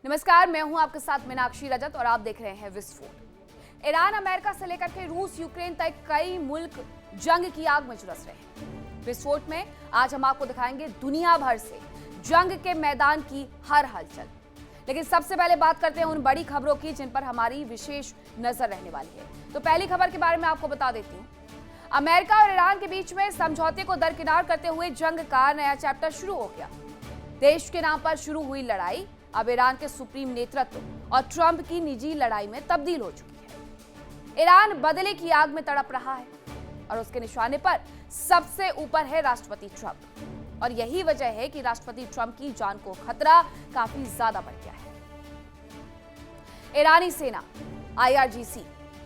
नमस्कार, मैं हूं आपके साथ मीनाक्षी रजत और आप देख रहे हैं विस्फोट। ईरान, अमेरिका से लेकर के रूस, यूक्रेन तक कई मुल्क जंग की आग में झुलस रहे हैं। विस्फोट में आज हम आपको दिखाएंगे दुनिया भर से जंग के मैदान की हर हलचल। लेकिन सबसे पहले बात करते हैं उन बड़ी खबरों की जिन पर हमारी विशेष नजर रहने वाली है। तो पहली खबर के बारे में आपको बता देती हूँ। अमेरिका और ईरान के बीच में समझौते को दरकिनार करते हुए जंग का नया चैप्टर शुरू हो गया। देश के नाम पर शुरू हुई लड़ाई अब ईरान के सुप्रीम नेतृत्व और ट्रंप की निजी लड़ाई में तब्दील हो चुकी है। ईरान बदले की आग में तड़प रहा है और उसके निशाने पर सबसे ऊपर है राष्ट्रपति ट्रंप। और यही वजह है कि राष्ट्रपति ट्रंप की जान को खतरा काफी ज्यादा बढ़ गया है। ईरानी सेना, IRGC,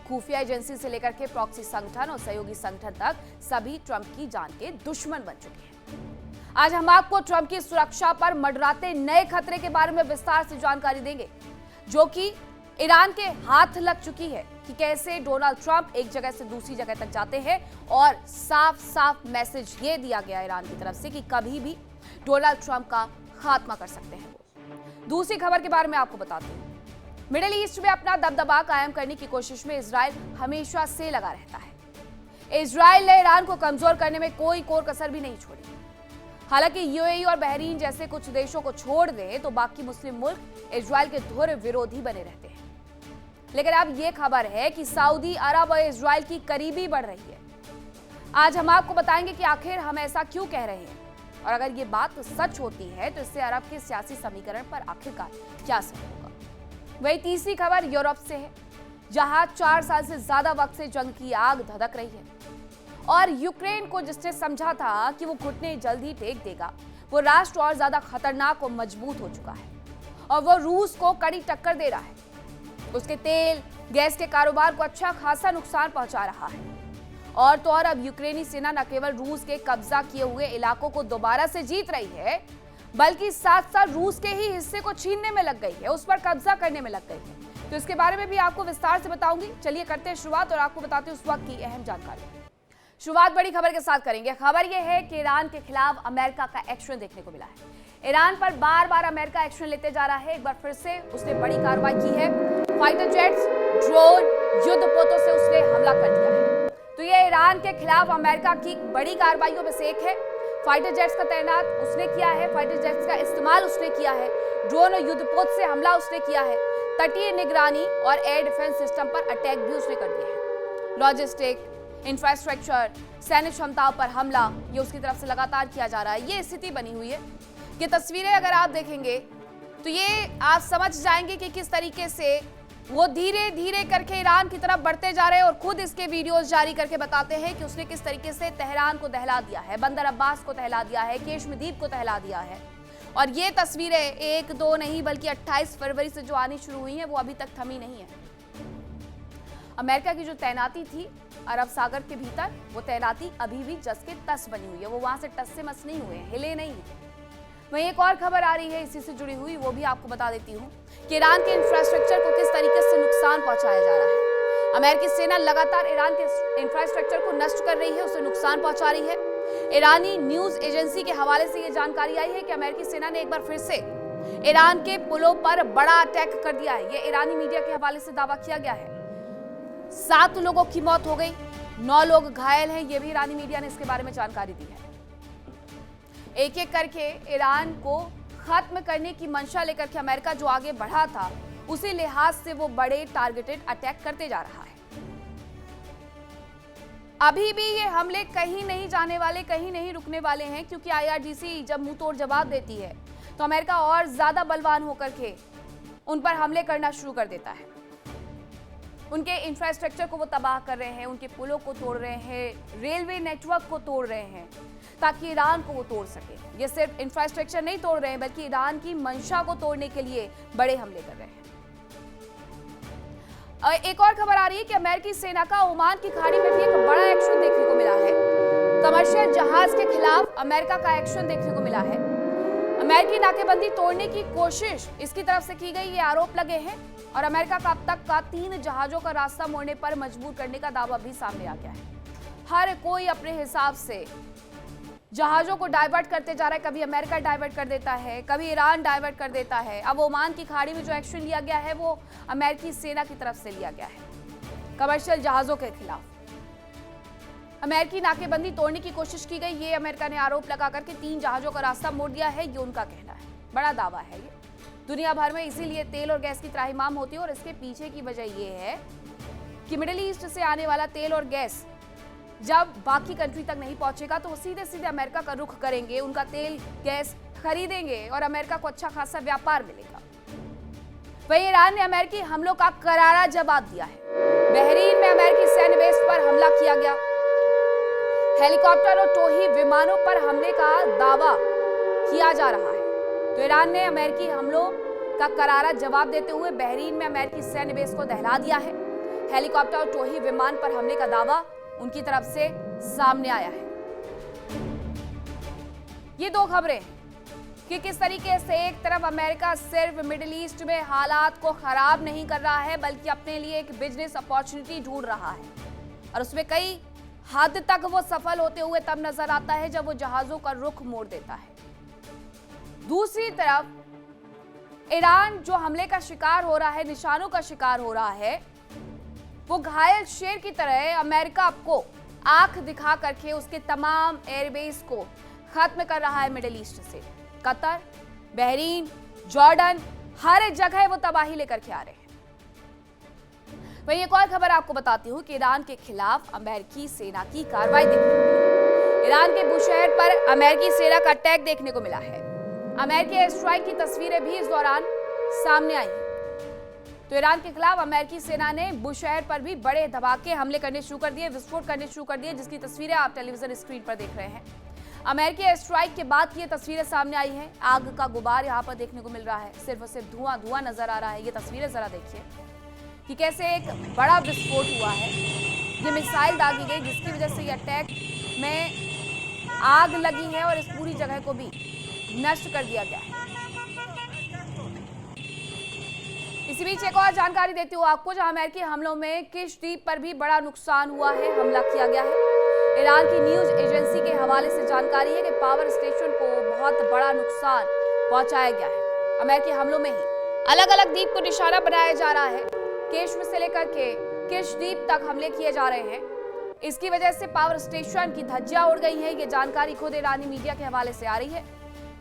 खुफिया एजेंसी से लेकर के प्रॉक्सी संगठन और सहयोगी संगठन तक सभी ट्रंप की जान के दुश्मन बन चुके हैं। आज हम आपको ट्रंप की सुरक्षा पर मंडराते नए खतरे के बारे में विस्तार से जानकारी देंगे, जो कि ईरान के हाथ लग चुकी है कि कैसे डोनाल्ड ट्रंप एक जगह से दूसरी जगह तक जाते हैं। और साफ साफ मैसेज ये दिया गया ईरान की तरफ से कि कभी भी डोनाल्ड ट्रंप का खात्मा कर सकते हैं वो। दूसरी खबर के बारे में आपको बताती हूँ। मिडिल ईस्ट में अपना दबदबा कायम करने की कोशिश में इजराइल हमेशा से लगा रहता है। इजराइल ने ईरान को कमजोर करने में कोई कोर कसर भी नहीं छोड़ी। हालांकि UAE और बहरीन जैसे कुछ देशों को छोड़ दें तो बाकी मुस्लिम मुल्क इजराइल के धुर विरोधी बने रहते हैं। लेकिन अब यह खबर है कि सऊदी अरब और इजराइल की करीबी बढ़ रही है। आज हम आपको बताएंगे कि आखिर हम ऐसा क्यों कह रहे हैं और अगर ये बात सच होती है तो इससे अरब के सियासी समीकरण पर आखिरकार क्या असर होगा। वही तीसरी खबर यूरोप से है, जहां 4 साल से ज्यादा वक्त से जंग की आग धधक रही है और यूक्रेन को जिसने समझा था कि वो घुटने जल्द ही टेक देगा, वो राष्ट्र और ज्यादा खतरनाक और मजबूत हो चुका है और वो रूस को कड़ी टक्कर दे रहा है। उसके तेल गैस के कारोबार को अच्छा खासा नुकसान पहुंचा रहा है। और तो और अब यूक्रेनी सेना न केवल रूस के कब्जा किए हुए इलाकों को दोबारा से जीत रही है, बल्कि साथ साथ रूस के ही हिस्से को छीनने में लग गई है, उस पर कब्जा करने में लग गई है। तो इसके बारे में भी आपको विस्तार से बताऊंगी। चलिए करते हैं शुरुआत और आपको बताते हैं उस वक्त की अहम जानकारी। शुरुआत बड़ी खबर के साथ करेंगे। खबर यह है कि ईरान के खिलाफ अमेरिका का एक्शन देखने को मिला है। ईरान पर बार बार अमेरिका एक्शन लेते जा रहा है। एक बार फिर से उसने बड़ी कार्रवाई की है। फाइटर जेट्स, ड्रोन, युद्धपोतों से उसने हमला कर दिया है। तो ये ईरान के खिलाफ अमेरिका की बड़ी कार्रवाइयों में से एक है। फाइटर जेट्स का तैनात उसने किया है, फाइटर जेट्स का इस्तेमाल उसने किया है, ड्रोन और युद्धपोत से हमला उसने किया है, तटीय निगरानी और एयर डिफेंस सिस्टम पर अटैक भी उसने कर दिया है। लॉजिस्टिक, इंफ्रास्ट्रक्चर, सैन्य क्षमताओं पर हमला ये उसकी तरफ से लगातार किया जा रहा है। ये स्थिति बनी हुई है। ये तस्वीरें अगर आप देखेंगे तो ये आप समझ जाएंगे कि किस तरीके से वो धीरे धीरे करके ईरान की तरफ बढ़ते जा रहे हैं और खुद इसके वीडियोस जारी करके बताते हैं कि उसने किस तरीके से तेहरान को दहला दिया है, बंदर अब्बास को दहला दिया है, केशमद्वीप को दहला दिया है। और ये तस्वीरें 1-2 नहीं बल्कि 28 फरवरी से जो आनी शुरू हुई हैं वो अभी तक थमी नहीं है। अमेरिका की जो तैनाती थी अरब सागर के भीतर, वो तैनाती अभी भी जस के तस बनी हुई है। वो वहां से टस से मस नहीं हुए हैं, हिले नहीं है। वहीं एक और खबर आ रही है इसी से जुड़ी हुई, वो भी आपको बता देती हूँ कि ईरान के इंफ्रास्ट्रक्चर को किस तरीके से नुकसान पहुंचाया जा रहा है। अमेरिकी सेना लगातार ईरान के इंफ्रास्ट्रक्चर को नष्ट कर रही है, उसे नुकसान पहुंचा रही है। ईरानी न्यूज एजेंसी के हवाले से यह जानकारी आई है कि अमेरिकी सेना ने एक बार फिर से ईरान के पुलों पर बड़ा अटैक कर दिया है। यह ईरानी मीडिया के हवाले से दावा किया गया है। 7 लोगों की मौत हो गई, 9 लोग घायल हैं। यह भी ईरानी मीडिया ने इसके बारे में जानकारी दी है। एक एक करके ईरान को खत्म करने की मंशा लेकर के अमेरिका जो आगे बढ़ा था, उसी लिहाज से वो बड़े टारगेटेड अटैक करते जा रहा है। अभी भी ये हमले कहीं नहीं जाने वाले, कहीं नहीं रुकने वाले हैं, क्योंकि IRGC जब मुंह तोड़ जवाब देती है तो अमेरिका और ज्यादा बलवान होकर के उन पर हमले करना शुरू कर देता है। उनके इंफ्रास्ट्रक्चर को वो तबाह कर रहे हैं, उनके पुलों को तोड़ रहे हैं, रेलवे नेटवर्क को तोड़ रहे हैं ताकि ईरान को वो तोड़ सके। ये सिर्फ इंफ्रास्ट्रक्चर नहीं तोड़ रहे हैं बल्कि ईरान की मंशा को तोड़ने के लिए बड़े हमले कर रहे हैं। एक और खबर आ रही है कि अमेरिकी सेना का ओमान की खाड़ी में भी एक बड़ा एक्शन देखने को मिला है। कमर्शियल जहाज के खिलाफ अमेरिका का एक्शन देखने को मिला है। अमेरिकी नाकेबंदी तोड़ने की कोशिश इसकी तरफ से की गई, ये आरोप लगे हैं और अमेरिका का अब तक का 3 जहाजों का रास्ता मोड़ने पर मजबूर करने का दावा भी सामने आ गया है। हर कोई अपने हिसाब से जहाजों को डाइवर्ट करते जा रहा है। कभी अमेरिका डाइवर्ट कर देता है, कभी ईरान डाइवर्ट कर देता है। अब ओमान की खाड़ी में जो एक्शन लिया गया है वो अमेरिकी सेना की तरफ से लिया गया है कमर्शियल जहाजों के खिलाफ। अमेरिकी नाकेबंदी तोड़ने की कोशिश की गई, ये अमेरिका ने आरोप लगा करके 3 जहाजों का रास्ता मोड़ दिया है, ये उनका कहना है। बड़ा दावा है ये। दुनिया भर में इसीलिए तेल और गैस की त्राहिमाम होती है और इसके पीछे की वजह ये है कि मिडिल ईस्ट से आने वाला तेल और गैस जब बाकी कंट्री तक नहीं पहुंचेगा तो वो सीधे सीधे अमेरिका का रुख करेंगे, उनका तेल गैस खरीदेंगे और अमेरिका को अच्छा खासा व्यापार मिलेगा। वहीं ईरान ने अमेरिकी हमलों का करारा जवाब दिया है। बहरीन में अमेरिकी सैन्य बेस पर हमला किया गया। हेलीकॉप्टर और टोही विमानों पर हमले का दावा किया जा रहा है। तो ईरान ने अमेरिकी हमलों का करारा जवाब देते हुए बहरीन में अमेरिकी सैन्य बेस को दहला दिया है। हेलीकॉप्टर और टोही विमान पर हमले का दावा उनकी तरफ से सामने आया है। ये 2 खबरें कि किस तरीके से एक तरफ अमेरिका सिर्फ मिडिल ईस्ट में हालात को खराब नहीं कर रहा है बल्कि अपने लिए एक बिजनेस अपॉर्चुनिटी ढूंढ रहा है और उसमें कई हद तक वो सफल होते हुए तब नजर आता है जब वो जहाजों का रुख मोड़ देता है। दूसरी तरफ ईरान जो हमले का शिकार हो रहा है, निशानों का शिकार हो रहा है, वो घायल शेर की तरह अमेरिका को आंख दिखा करके उसके तमाम एयरबेस को खत्म कर रहा है मिडिल ईस्ट से। कतर, बहरीन, जॉर्डन, हर एक जगह वो तबाही लेकर के आ रहे हैं। वहीं एक और खबर आपको बताती हूं कि ईरान के खिलाफ अमेरिकी सेना की कार्रवाई देखने को मिली है। ईरान के बुशहर पर अमेरिकी सेना का अटैक देखने को मिला है। अमेरिकी एयर स्ट्राइक की तस्वीरें भी इस दौरान सामने आई हैं। तो ईरान के खिलाफ अमेरिकी सेना ने बुशहर पर भी बड़े धमाके हमले करने शुरू कर दिए, विस्फोट करने शुरू कर दिए, जिसकी तस्वीरें आप टेलीविजन स्क्रीन पर देख रहे हैं। अमेरिकी एयर स्ट्राइक के बाद की ये तस्वीरें सामने आई हैं। आग का गुबार यहाँ पर देखने को मिल रहा है, सिर्फ और सिर्फ धुआं धुआं नजर आ रहा है। ये तस्वीरें जरा देखिए कि कैसे एक बड़ा विस्फोट हुआ है। ये मिसाइल दागी गई जिसकी वजह से ये अटैक में आग लगी है और इस पूरी जगह को भी नष्ट कर दिया गया है। इसी बीच एक और जानकारी देती हूँ आपको, जहां अमेरिकी हमलों में किश द्वीप पर भी बड़ा नुकसान हुआ है, हमला किया गया है। ईरान की न्यूज एजेंसी के हवाले से जानकारी है कि पावर स्टेशन को बहुत बड़ा नुकसान पहुंचाया गया है। अमेरिकी हमलों में ही अलग अलग द्वीप को निशाना बनाया जा रहा है। केश्म से लेकर के किश द्वीप तक हमले किए जा रहे हैं। इसकी वजह से पावर स्टेशन की धज्जियां उड़ गई है। ये जानकारी खुद ईरानी मीडिया के हवाले से आ रही है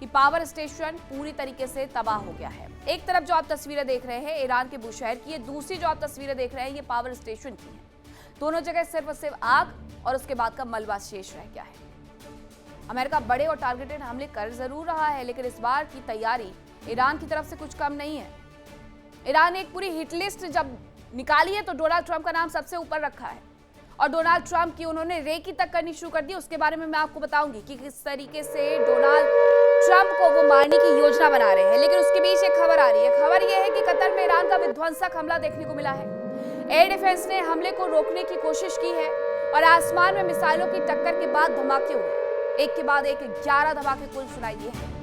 कि पावर स्टेशन पूरी तरीके से तबाह हो गया है। एक तरफ जो आप तस्वीरें देख रहे हैं ईरान के बुशहर की है, दूसरी जो आप तस्वीरें देख रहे हैं ये पावर स्टेशन की है। दोनों जगह सिर्फ और सिर्फ आग और उसके बाद का मलबा शेष रह गया है। अमेरिका बड़े और टारगेटेड हमले कर जरूर रहा है, लेकिन इस बार की तैयारी ईरान की तरफ से कुछ कम नहीं है। ईरान ने एक पूरी हिट लिस्ट जब निकाली है तो डोनाल्ड ट्रंप का नाम सबसे ऊपर रखा है और डोनाल्ड ट्रंप की उन्होंने रेकी तक करनी शुरू कर दी। उसके बारे में मैं आपको बताऊंगी कि किस तरीके से डोनाल्ड ट्रंप को वो मारने की योजना बना रहे हैं। लेकिन उसके बीच एक खबर आ रही है। खबर यह है कि कतर में ईरान का विध्वंसक हमला देखने को मिला है। एयर डिफेंस ने हमले को रोकने की कोशिश की है और आसमान में मिसाइलों की टक्कर के बाद धमाके हुए, एक के बाद एक 11 धमाके कुल सुनाई दिए हैं।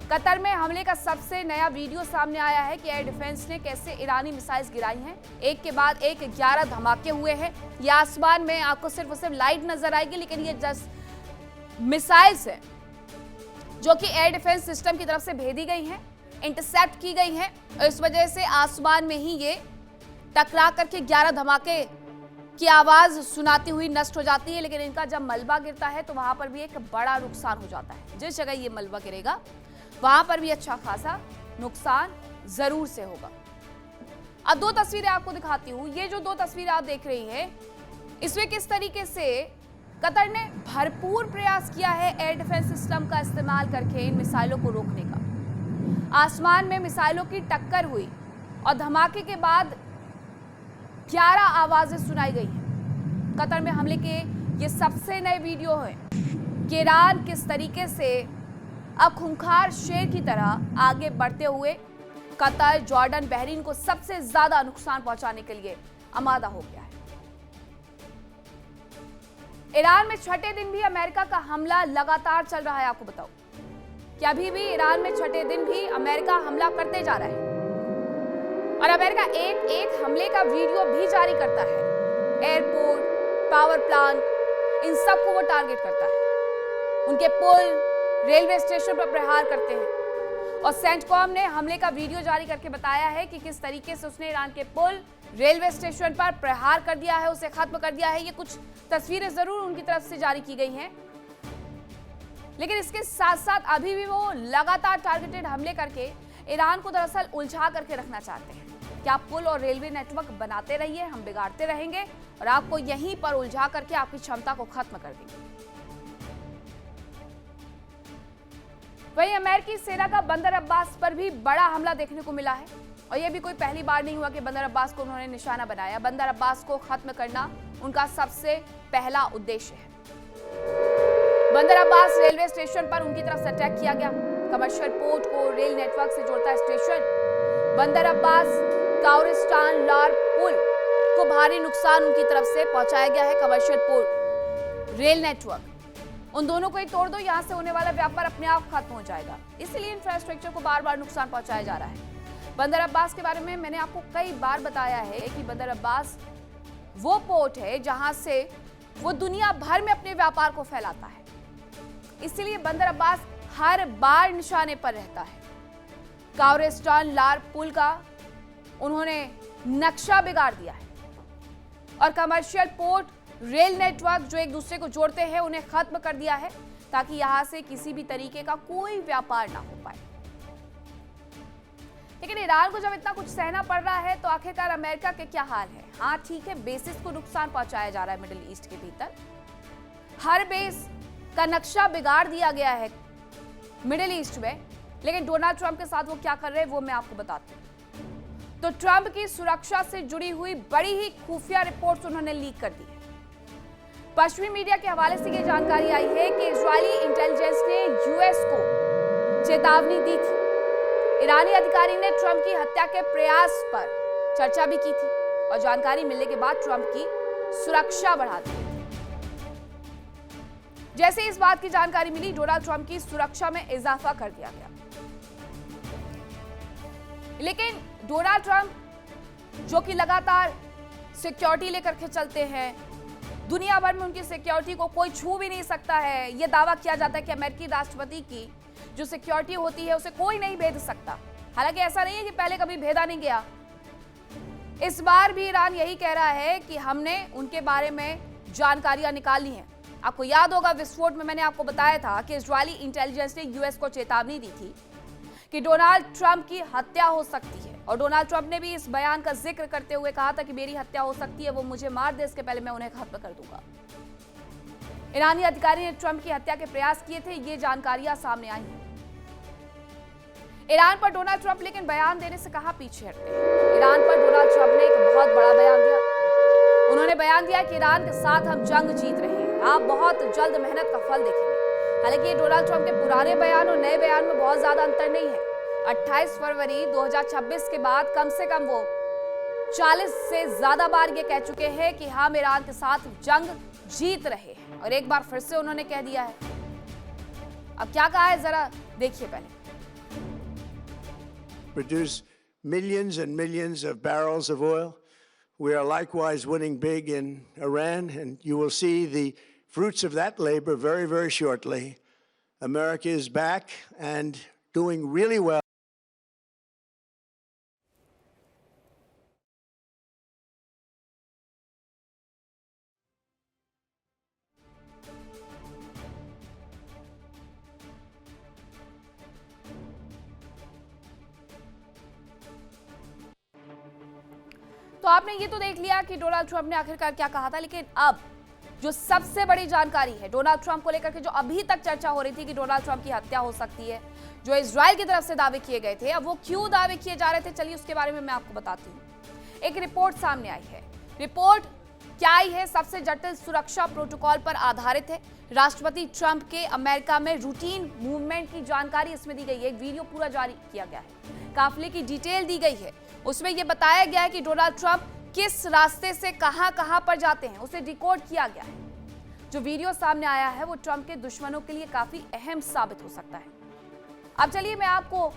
कतर में हमले का सबसे नया वीडियो सामने आया है कि एयर डिफेंस ने कैसे ईरानी मिसाइल्स गिराई हैं। एक के बाद एक 11 धमाके हुए हैं। ये आसमान में आपको सिर्फ और सिर्फ लाइट नजर आएगी, लेकिन ये जस्ट मिसाइल्स है जो कि एयर डिफेंस सिस्टम की तरफ से भेजी गई हैं, इंटरसेप्ट की गई हैं और इस वजह से आसमान में ही ये टकरा करके 11 धमाके की आवाज सुनाती हुई नष्ट हो जाती है। लेकिन इनका जब मलबा गिरता है तो वहां पर भी एक बड़ा नुकसान हो जाता है। जिस जगह ये मलबा गिरेगा वहां पर भी अच्छा खासा नुकसान जरूर से होगा। अब 2 तस्वीरें आपको दिखाती हूं। ये जो 2 तस्वीरें आप देख रही हैं इसमें किस तरीके से कतर ने भरपूर प्रयास किया है एयर डिफेंस सिस्टम का इस्तेमाल करके इन मिसाइलों को रोकने का। आसमान में मिसाइलों की टक्कर हुई और धमाके के बाद 11 आवाजें सुनाई गई हैं। कतर में हमले के ये सबसे नए वीडियो है कि ईरान किस तरीके से अब खूंखार शेर की तरह आगे बढ़ते हुए कतर, जॉर्डन, बहरीन को सबसे ज्यादा नुकसान पहुंचाने के लिए आमादा हो गया है। ईरान में छठे दिन भी अमेरिका का हमला लगातार चल रहा है। आपको बताऊं कि अभी भी ईरान में छठे दिन भी अमेरिका हमला करते जा रहा है और अमेरिका एक एक हमले का वीडियो भी जारी करता है। एयरपोर्ट, पावर प्लांट, इन सबको वो टारगेट करता है। उनके पुल, रेलवे स्टेशन पर प्रहार करते हैं। और सेंटकॉम ने हमले का वीडियो जारी करके बताया है कि किस तरीके से उसने ईरान के पुल, रेलवे स्टेशन पर प्रहार कर दिया है, उसे खत्म कर दिया है। ये कुछ तस्वीरें जरूर उनकी तरफ से जारी की गई हैं, लेकिन इसके साथ साथ अभी भी वो लगातार टारगेटेड हमले करके ईरान को दरअसल उलझा करके रखना चाहते हैं कि आप पुल और रेलवे नेटवर्क बनाते रहिए, हम बिगाड़ते रहेंगे और आपको यहीं पर उलझा करके आपकी क्षमता को खत्म कर देंगे। वहीं अमेरिकी सेना का बंदर अब्बास पर भी बड़ा हमला देखने को मिला है और यह भी कोई पहली बार नहीं हुआ कि बंदर अब्बास को उन्होंने निशाना बनाया। बंदर अब्बास को खत्म करना उनका सबसे पहला उद्देश्य है। बंदर अब्बास रेलवे स्टेशन पर उनकी तरफ से अटैक किया गया। कमर्शियल पोर्ट को रेल नेटवर्क से जोड़ता है स्टेशन। बंदर अब्बास काउरिस्तान लार पुल को भारी नुकसान उनकी तरफ से पहुंचाया गया है। कमर्शियल पोर्ट, रेल नेटवर्क, उन दोनों को ही तोड़ दो, यहां से होने वाला व्यापार अपने आप खत्म हो जाएगा। इसलिए इंफ्रास्ट्रक्चर को बार बार नुकसान पहुंचाया जा रहा है। बंदर अब्बास के बारे में मैंने आपको कई बार बताया है कि बंदर अब्बास वो पोर्ट है जहां से वो दुनिया भर में अपने व्यापार को फैलाता है। इसलिए बंदर अब्बास हर बार निशाने पर रहता है। काउरिस्तान लार पुल का उन्होंने नक्शा बिगाड़ दिया है और कमर्शियल पोर्ट, रेल नेटवर्क जो एक दूसरे को जोड़ते हैं उन्हें खत्म कर दिया है ताकि यहां से किसी भी तरीके का कोई व्यापार ना हो पाए। लेकिन ईरान को जब इतना कुछ सहना पड़ रहा है तो आखिरकार अमेरिका के क्या हाल है? हाँ ठीक है, बेसिस को नुकसान पहुंचाया जा रहा है मिडिल ईस्ट के भीतर। हर बेस का नक्शा बिगाड़ दिया गया है मिडिल ईस्ट में, लेकिन डोनाल्ड ट्रंप के साथ वो क्या कर रहे हैं वो मैं आपको बताती हूँ। तो ट्रंप की सुरक्षा से जुड़ी हुई बड़ी ही खुफिया रिपोर्ट्स उन्होंने लीक कर दी है। पश्चिमी मीडिया के हवाले से ये जानकारी आई है कि इजरायली इंटेलिजेंस ने यूएस को चेतावनी दी थी। ईरानी अधिकारी ने ट्रंप की हत्या के प्रयास पर चर्चा भी की थी और जानकारी मिलने के बाद ट्रंप की सुरक्षा बढ़ा दी थी। जैसे इस बात की जानकारी मिली, डोनाल्ड ट्रंप की सुरक्षा में इजाफा कर दिया गया। लेकिन डोनाल्ड ट्रंप जो कि लगातार सिक्योरिटी लेकर के चलते हैं, दुनिया भर में उनकी सिक्योरिटी को कोई छू भी नहीं सकता है। यह दावा किया जाता है कि अमेरिकी राष्ट्रपति की जो सिक्योरिटी होती है उसे कोई नहीं भेद सकता। हालांकि ऐसा नहीं है कि पहले कभी भेदा नहीं गया। इस बार भी ईरान यही कह रहा है कि हमने उनके बारे में जानकारियां निकाली हैं। आपको याद होगा विस्फोट में मैंने आपको बताया था कि इजरायली इंटेलिजेंस ने यूएस को चेतावनी दी थी कि डोनाल्ड ट्रंप की हत्या हो सकती है और डोनाल्ड ट्रंप ने भी इस बयान का जिक्र करते हुए कहा था कि मेरी हत्या हो सकती है, वो मुझे मार दे इसके पहले मैं उन्हें खत्म कर दूंगा। ईरानी अधिकारी ने ट्रंप की हत्या के प्रयास किए थे, ये जानकारियां सामने आई हैं। ईरान पर डोनाल्ड ट्रंप लेकिन बयान देने से कहां पीछे हटते हैं। ईरान पर डोनाल्ड ट्रंप ने एक बहुत बड़ा बयान दिया। उन्होंने बयान दिया कि ईरान के साथ हम जंग जीत रहे हैं, आप बहुत जल्द मेहनत का फल देखेंगे। हालांकि ये डोनाल्ड ट्रंप के पुराने बयान और नए बयान में बहुत ज्यादा अंतर नहीं है। 28 फरवरी 2026 के बाद कम से कम वो 40 से ज्यादा बार ये कह चुके हैं कि हम ईरान के साथ जंग जीत रहे हैं और एक बार फिर से उन्होंने कह दिया है। अब क्या कहा है जरा देखिए पहले। Produce millions and millions of barrels of oil. We are likewise winning big in Iran, and you will see the fruits of that labor very, very shortly. America is back and doing really well. तो आपने ये तो देख लिया कि Donald Trump ने आखिरकार क्या कहा था, लेकिन अब जो सबसे बड़ी जानकारी है डोनाल्ड ट्रंप को लेकर के, जो अभी तक चर्चा हो रही थी कि डोनाल्ड ट्रंप की हत्या हो सकती है, जो इजराइल की तरफ से दावे किए गए थे, अब वो क्यों दावे किए जा रहे थे, चलिए उसके बारे में मैं आपको बताती हूँ। एक रिपोर्ट सामने आई है। रिपोर्ट क्या आई है? सबसे जटिल सुरक्षा प्रोटोकॉल पर आधारित है। राष्ट्रपति ट्रंप के अमेरिका में रूटीन मूवमेंट की जानकारी इसमें दी गई है। एक वीडियो पूरा जारी किया गया है, काफिले की डिटेल दी गई है। उसमें यह बताया गया है कि डोनाल्ड ट्रंप किस रास्ते से कहां पर जाते हैं, उसे डिकोड किया गया है। जो वीडियो सामने आया है वो ट्रंप के दुश्मनों के लिए काफी अहम साबित हो सकता है। अब चलिए मैं आपको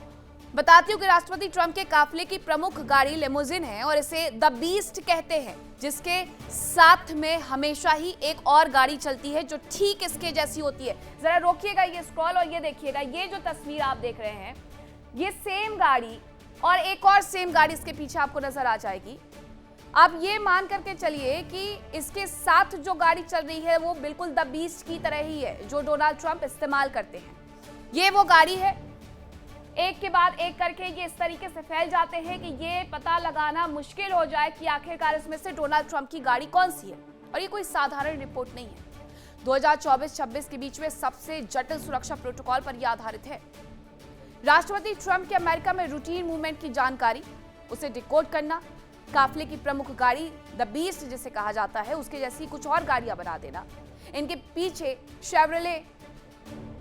बताती हूँ कि राष्ट्रपति ट्रंप के काफिले की प्रमुख गाड़ी लिमोजिन है और इसे द बीस्ट कहते हैं, जिसके साथ में हमेशा ही एक और गाड़ी चलती है जो ठीक इसके जैसी होती है। जरा रोकिएगा ये स्क्रॉल और ये देखिएगा, ये जो तस्वीर आप देख रहे हैं ये सेम गाड़ी और एक और सेम गाड़ी इसके पीछे आपको नजर आ जाएगी। आप ये मान करके चलिए कि इसके साथ जो गाड़ी चल रही है वो बिल्कुल द बीस्ट की तरह ही है जो डोनाल्ड ट्रंप इस्तेमाल करते हैं। ये वो गाड़ी है, एक के बाद एक करके ये इस तरीके से फैल जाते हैं कि ये पता लगाना मुश्किल हो जाए कि आखिरकार इसमें से डोनाल्ड ट्रंप की गाड़ी कौन सी है। और ये कोई साधारण रिपोर्ट नहीं है। 2024-26 के बीच में सबसे जटिल सुरक्षा प्रोटोकॉल पर यह आधारित है। राष्ट्रपति ट्रंप के अमेरिका में रूटीन मूवमेंट की जानकारी, उसे डिकोड करना, काफिले की प्रमुख गाड़ी द बीस्ट जिसे कहा जाता है उसके जैसी कुछ और गाड़ियां बना देना। इनके पीछे शेवरले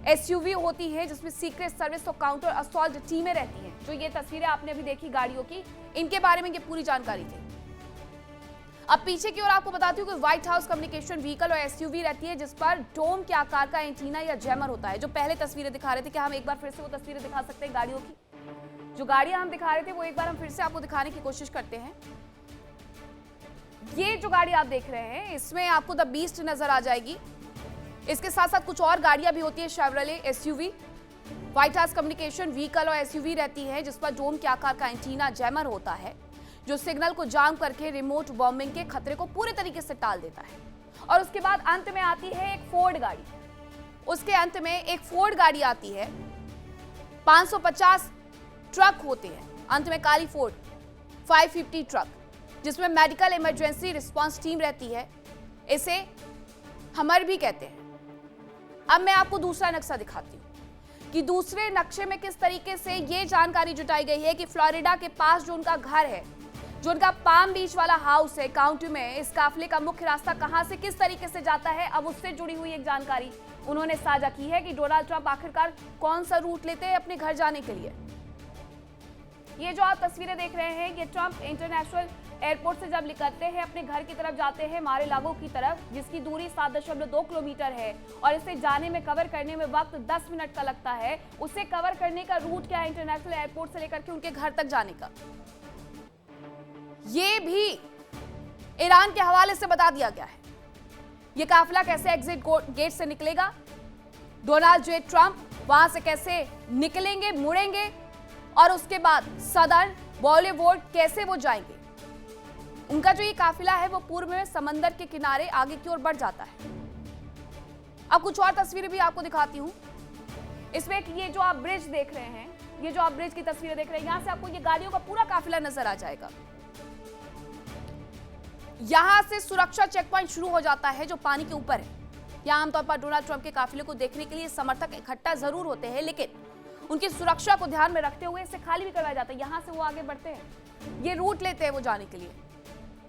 एसयूवी होती है जिसमें सीक्रेट सर्विस और काउंटर असॉल्ट टीमें रहती हैं। जो ये तस्वीरें आपने अभी देखी गाड़ियों की, इनके बारे में ये पूरी जानकारी थी। अब पीछे की ओर आपको बताती हूँ कि व्हाइट हाउस कम्युनिकेशन व्हीकल और एसयूवी रहती है जिस पर डोम के आकार का एंटीना या जैमर होता है। जो पहले तस्वीरें दिखा रहे थे, क्या हम एक बार फिर से वो तस्वीरें दिखा सकते हैं गाड़ियों की? जो गाड़ियां हम दिखा रहे थे वो एक बार हम फिर से आपको दिखाने की कोशिश करते हैं। ये जो गाड़ी आप देख रहे हैं इसमें आपको द बीस्ट नजर आ जाएगी। इसके साथ साथ कुछ और गाड़ियां भी होती है, Chevrolet SUV, white house communication vehicle और एसयूवी रहती है जिस पर डोम के आकार का एंटीना जैमर होता है जो सिग्नल को जाम करके रिमोट बॉम्बिंग के खतरे को पूरे तरीके से टाल देता है। और उसके बाद अंत में आती है एक फोर्ड गाड़ी। उसके अंत में एक फोर्ड गाड़ी आती है, 550 ट्रक होते हैं अंत में, काली फोर्ड 550 ट्रक, जिसमें मेडिकल इमरजेंसी रिस्पांस टीम रहती है। इसे हमर भी कहते हैं। अब मैं आपको दूसरा नक्शा दिखाती हूं कि दूसरे नक्शे में किस तरीके से ये जानकारी जुटाई गई है कि फ्लोरिडा के पास जो उनका घर है, जो उनका पाम बीच वाला हाउस है काउंटी में, इस काफिले का मुख्य रास्ता कहां से किस तरीके से जाता है। अब उससे जुड़ी हुई एक जानकारी उन्होंने साझा की है कि डोनाल्ड ट्रंप आखिरकार कौन सा रूट लेते हैं अपने घर जाने के लिए। ये जो आप तस्वीरें देख रहे हैं ये ट्रंप इंटरनेशनल एयरपोर्ट से जब निकलते हैं अपने घर की तरफ जाते हैं मार-ए-लागो की तरफ, जिसकी दूरी 7.2 किलोमीटर है और इसे जाने में कवर करने में वक्त 10 मिनट का लगता है। उसे कवर करने का रूट क्या है इंटरनेशनल एयरपोर्ट से लेकर के उनके घर तक जाने का, ये भी ईरान के हवाले से बता दिया गया है। ये काफिला कैसे एग्जिट गेट से निकलेगा, डोनाल्ड जे ट्रंप वहां से कैसे निकलेंगे, मुड़ेंगे और उसके बाद सदर्न बॉलीवुड कैसे वो जाएंगे। उनका जो ये काफिला है वो पूर्व में समंदर के किनारे आगे की ओर बढ़ जाता है। अब कुछ और तस्वीरें भी आपको दिखाती हूं। इसमें ये जो आप ब्रिज देख रहे हैं, ये जो आप ब्रिज की तस्वीरें देख रहे हैं, यहां से आपको ये गाड़ियों का पूरा काफिला नजर आ जाएगा। यहां से सुरक्षा चेक पॉइंट शुरू हो जाता है जो पानी के ऊपर है। यहां आमतौर पर डोनाल्ड ट्रंप के काफिले को देखने के लिए समर्थक इकट्ठा जरूर होते हैं, लेकिन उनकी सुरक्षा को ध्यान में रखते हुए इसे खाली भी करवाया जाता है। यहां से वो आगे बढ़ते हैं, ये रूट लेते हैं वो जाने के लिए।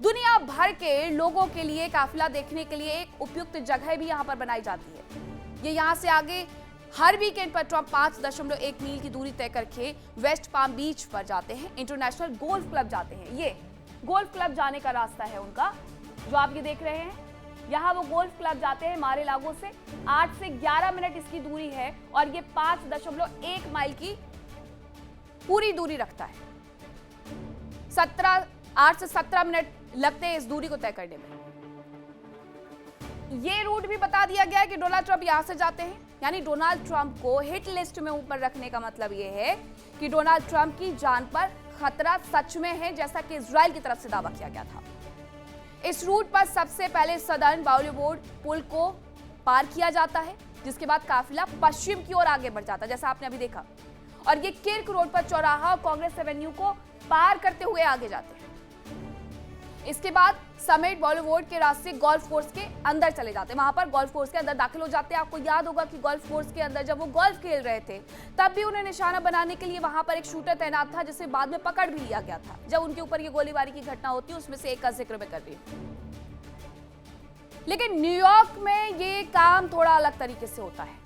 दुनिया भर के लोगों के लिए काफिला देखने के लिए एक उपयुक्त जगह भी यहां पर बनाई जाती है। ये यहां से आगे हर वीकेंड पर ट्रंप 5.1 मील की दूरी तय करके वेस्ट पाम बीच पर जाते हैं, इंटरनेशनल गोल्फ क्लब जाते हैं। ये गोल्फ क्लब जाने का रास्ता है उनका जो आप ये देख रहे हैं। यहाँ वो गोल्फ क्लब जाते हैं मार-ए-लागो से। 8 से 11 मिनट इसकी दूरी है और ये 5.1 माइल की पूरी दूरी रखता है। 8 से 17 मिनट लगते हैं इस दूरी को तय करने में। ये रूट भी बता दिया गया है कि डोनाल्ड ट्रंप यहां से जाते हैं, यानी डोनाल्ड ट्रंप को हिट लिस्ट में ऊपर रखने का मतलब ये है कि डोनाल्ड ट्रंप की जान पर खतरा सच में है, जैसा कि इजराइल की तरफ से दावा किया गया था। इस रूट पर सबसे पहले सदर्न बॉलीवुड पुल को पार किया जाता है, जिसके बाद काफिला पश्चिम की ओर आगे बढ़ जाता है, जैसा आपने अभी देखा। और ये किर्क रोड पर चौराहा और कांग्रेस एवेन्यू को पार करते हुए आगे जाते हैं। इसके बाद समिट बॉलीवुड के रास्ते गोल्फ कोर्स के अंदर चले जाते हैं। वहां पर गोल्फ कोर्स के अंदर दाखिल हो जाते हैं। आपको याद होगा कि गोल्फ कोर्स के अंदर जब वो गोल्फ खेल रहे थे तब भी उन्हें निशाना बनाने के लिए वहां पर एक शूटर तैनात था, जिसे बाद में पकड़ भी लिया गया था जब उनके ऊपर ये गोलीबारी की घटना होती है। उसमें से एक का जिक्र मैं कर रही हूं। लेकिन न्यूयॉर्क में ये काम थोड़ा अलग तरीके से होता है।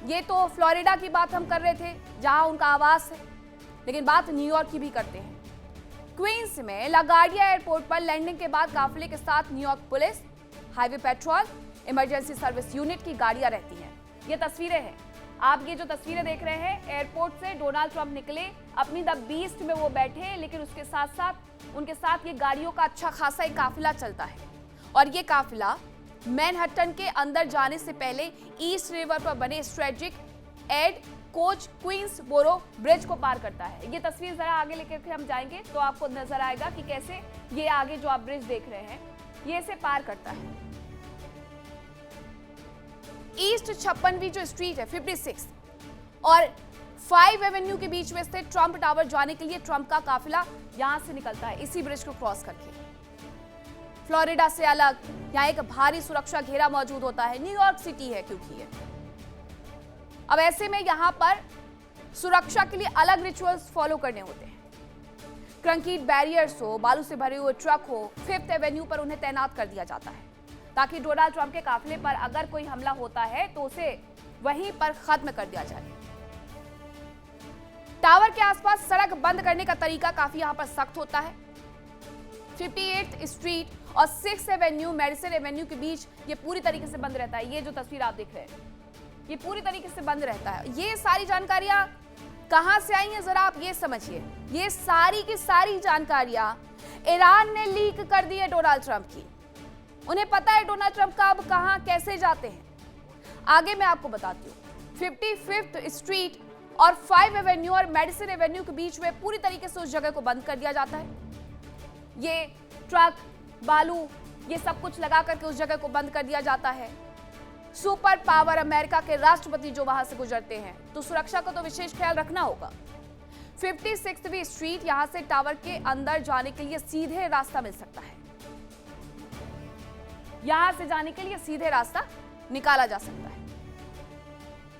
ये तो फ्लोरिडा की बात हम कर रहे थे जहां उनका आवास है, लेकिन बात न्यूयॉर्क की भी करते हैं। क्वींस में लागार्डिया एयरपोर्ट पर लैंडिंग के बाद काफिले के साथ New York police, highway petrol, emergency service unit की गाड़ियां रहती हैं। ये तस्वीरें हैं, आप ये जो तस्वीरें देख रहे हैं, एयरपोर्ट से डोनाल्ड ट्रंप निकले, अपनी द बीस्ट में वो बैठे, लेकिन उसके साथ साथ उनके साथ ये गाड़ियों का अच्छा खासा एक काफिला चलता है। और ये काफिला मैनहट्टन के अंदर जाने से पहले ईस्ट रिवर पर बने स्ट्रेटेजिक एड कोच क्वींस बोरो ब्रिज को पार करता है। ये तस्वीर जरा आगे लेकर के हम जाएंगे तो आपको नजर आएगा कि कैसे ये आगे जो आप ब्रिज देख रहे हैं, ये इसे पार करता है। ईस्ट 56वीं जो स्ट्रीट है 56 और 5 एवेन्यू के बीच में स्थित ट्रंप टावर जाने के लिए ट्रंप का काफिला यहां से निकलता है, इसी ब्रिज को क्रॉस करके। फ्लोरिडा से अलग यहाँ एक भारी सुरक्षा घेरा मौजूद होता है, न्यूयॉर्क सिटी है क्योंकि ये। अब ऐसे में यहां पर सुरक्षा के लिए अलग रिचुअल्स फॉलो करने होते हैं। कंक्रीट बैरियर्स हो, बालू से भरे हुए ट्रक हो, 5th एवेन्यू पर उन्हें तैनात कर दिया जाता है ताकि डोनाल्ड ट्रंप के काफिले पर अगर कोई हमला होता है तो उसे वहीं पर खत्म कर दिया जाए। टावर के आसपास सड़क बंद करने का तरीका काफी यहां पर सख्त होता है। 58th स्ट्रीट और 6th एवेन्यू मेडिसन एवेन्यू के बीच ये पूरी तरीके से बंद रहता है। ये जो तस्वीर आप देख रहे हैं, ये पूरी तरीके से बंद रहता है। ये सारी जानकारियां कहां से आई हैं, जरा आप ये समझिए। ये सारी की सारी जानकारियां ईरान ने लीक कर दी है डोनाल्ड ट्रंप की। उन्हें पता है डोनाल्ड ट्रंप कब कहां कैसे जाते हैं। आगे मैं आपको बताती हूँ। 55th स्ट्रीट और 5 एवेन्यू और मेडिसन एवेन्यू के बीच में पूरी तरीके से उस जगह को बंद कर दिया जाता है। ये ट्रक, बालू, ये सब कुछ लगा करके उस जगह को बंद कर दिया जाता है। सुपर पावर अमेरिका के राष्ट्रपति जो वहां से गुजरते हैं तो सुरक्षा का तो विशेष ख्याल रखना होगा। 56वीं स्ट्रीट, यहां से टावर के अंदर जाने के लिए सीधे रास्ता मिल सकता है। यहां से जाने के लिए सीधे रास्ता निकाला जा सकता है।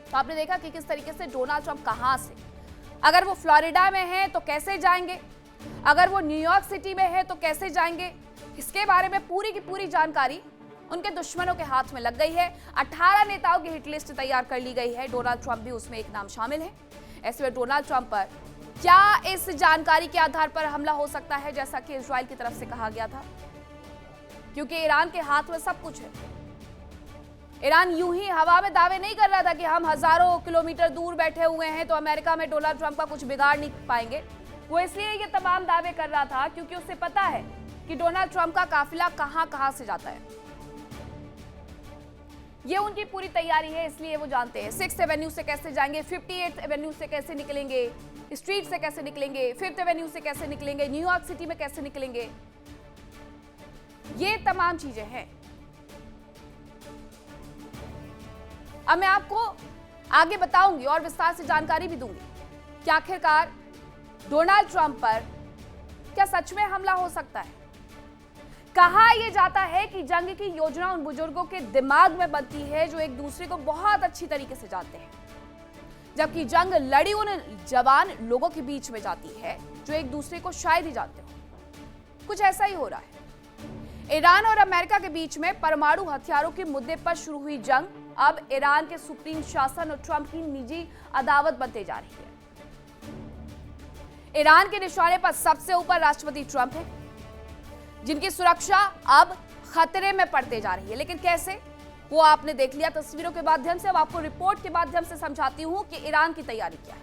तो आपने देखा कि किस तरीके से डोनाल्ड ट्रंप कहां से, अगर वो फ्लोरिडा में है तो कैसे जाएंगे, अगर वो न्यूयॉर्क सिटी में है तो कैसे जाएंगे। इसके बारे में पूरी की पूरी जानकारी उनके दुश्मनों के हाथ में लग गई है। 18 नेताओं की हिट लिस्ट तैयार कर ली गई है, डोनाल्ड ट्रंप भी उसमें एक नाम शामिल है। ऐसे में डोनाल्ड ट्रंप पर क्या इस जानकारी के आधार पर हमला हो सकता है, जैसा कि इजराइल की तरफ से कहा गया था, क्योंकि ईरान के हाथ में सब कुछ है। ईरान यूं ही हवा में दावे नहीं कर रहा था कि हम हजारों किलोमीटर दूर बैठे हुए हैं तो अमेरिका में डोनाल्ड ट्रंप का कुछ बिगाड़ नहीं पाएंगे। वो इसलिए ये तमाम दावे कर रहा था क्योंकि उसे पता है कि डोनाल्ड ट्रंप का काफिला कहां से जाता है। ये उनकी पूरी तैयारी है, इसलिए वो जानते हैं 6th एवेन्यू से कैसे जाएंगे, 58th एवेन्यू से कैसे निकलेंगे, स्ट्रीट से कैसे निकलेंगे, 5th एवेन्यू से कैसे निकलेंगे, न्यूयॉर्क सिटी में कैसे निकलेंगे। ये तमाम चीजें हैं। अब मैं आपको आगे बताऊंगी और विस्तार से जानकारी भी दूंगी कि आखिरकार डोनाल्ड ट्रंप पर क्या सच में हमला हो सकता है। कहा यह जाता है कि जंग की योजना उन बुजुर्गों के दिमाग में बनती है जो एक दूसरे को बहुत अच्छी तरीके से जानते हैं, जबकि जंग लड़ी उन जवान लोगों के बीच में जाती है जो एक दूसरे को शायद ही जानते हो। कुछ ऐसा ही हो रहा है। ईरान और अमेरिका के बीच में परमाणु हथियारों के मुद्दे पर शुरू हुई जंग अब ईरान के सुप्रीम शासन और ट्रंप की निजी अदावत बनते जा रही है। ईरान के निशाने पर सबसे ऊपर राष्ट्रपति ट्रंप है, जिनकी सुरक्षा अब खतरे में पड़ते जा रही है। लेकिन कैसे, वो आपने देख लिया तस्वीरों के माध्यम से। अब आपको रिपोर्ट के माध्यम से समझाती हूं कि ईरान की तैयारी क्या है।